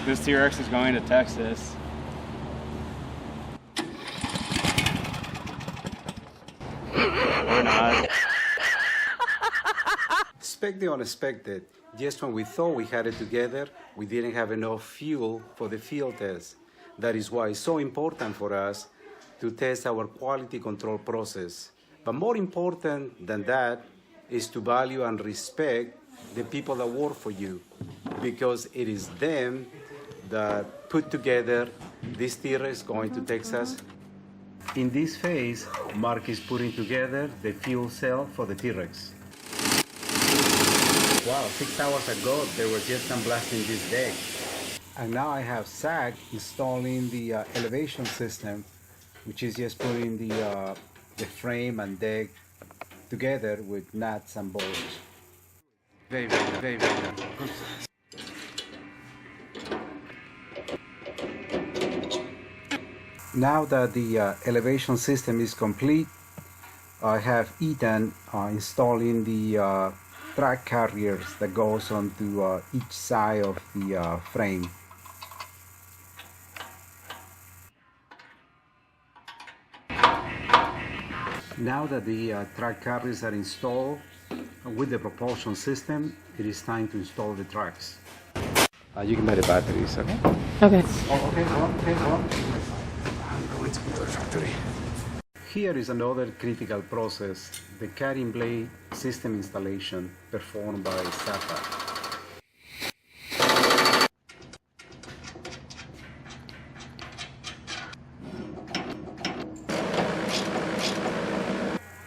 This T-Rex is going to Texas. Or not. Expect the unexpected. Just when we thought we had it together, we didn't have enough fuel for the field test. That is why it's so important for us to test our quality control process. But more important than that is to value and respect the people that work for you, because it is them that put together this T-Rex going to Texas. In this phase, Mark is putting together the fuel cell for the T-Rex. Wow, 6 hours ago they were just unblasting this deck. And now I have Zach installing the elevation system, which is just putting the frame and deck together with nuts and bolts. Very good. Now that the elevation system is complete, I have Ethan installing the track carriers that goes onto each side of the frame. Now that the track carriers are installed with the propulsion system, it is time to install the tracks. You can buy the batteries, okay? Okay. Oh, okay, go on. I'm going to the factory. Here is another critical process, the cutting blade system installation performed by Safa.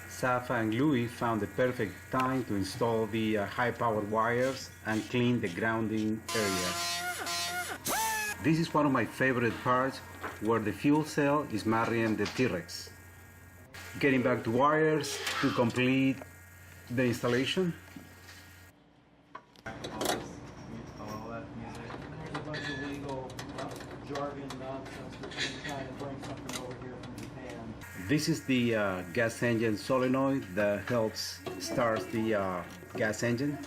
Safa and Louis found the perfect time to install the high-powered wires and clean the grounding area. This is one of my favorite parts, where the fuel cell is marrying the T-Rex. Getting back to wires to complete the installation. This is the gas engine solenoid that helps start the gas engine.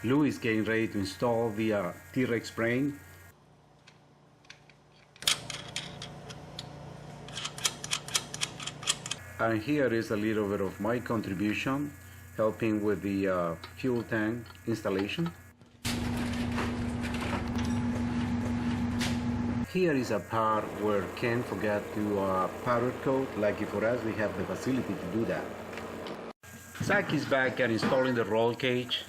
Louis is getting ready to install the T-Rex brain. And here is a little bit of my contribution, helping with the fuel tank installation. Here is a part where Ken forgot to powder coat. Lucky for us, we have the facility to do that. Zach is back and installing the roll cage.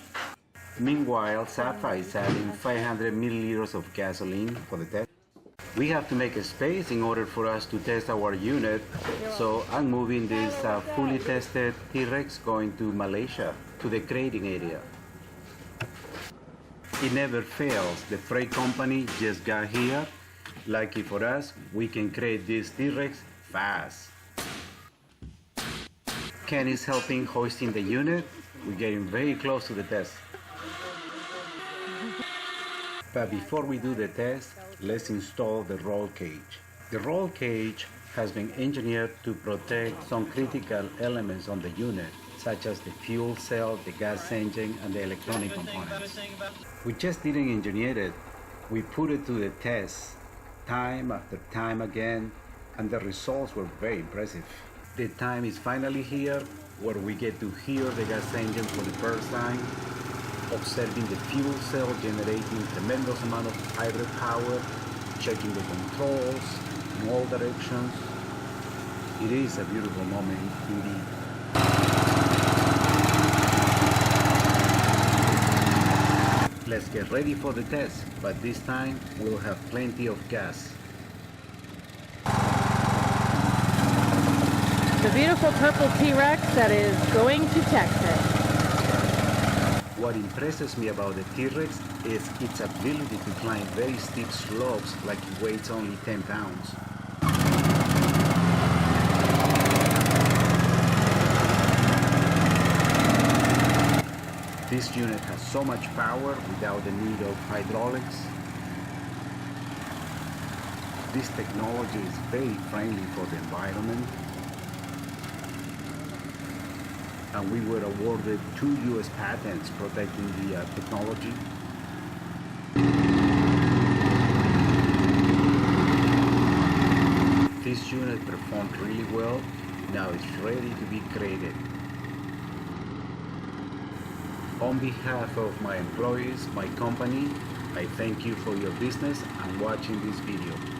Meanwhile, Safa is adding 500 milliliters of gasoline for the test. We have to make a space in order for us to test our unit, so I'm moving this fully tested T-Rex going to Malaysia, to the grading area. It never fails. The freight company just got here. Lucky for us, we can create this T-Rex fast. Ken is helping hoisting the unit. We're getting very close to the test. But before we do the test, let's install the roll cage. The roll cage has been engineered to protect some critical elements on the unit, such as the fuel cell, the gas engine, and the electronic components. We just didn't engineer it. We put it to the test, time after time again, and the results were very impressive. The time is finally here, where we get to hear the gas engine for the first time, observing the fuel cell generating tremendous amount of idle power, checking the controls in all directions. It is a beautiful moment indeed. Let's get ready for the test, but this time we'll have plenty of gas. The beautiful purple T-Rex that is going to Texas. What impresses me about the T-Rex is its ability to climb very steep slopes like it weighs only 10 pounds. This unit has so much power without the need of hydraulics. This technology is very friendly for the environment. and we were awarded 2 US patents protecting the technology. This unit performed really well. Now it's ready to be graded. On behalf of my employees, my company, I thank you for your business and watching this video.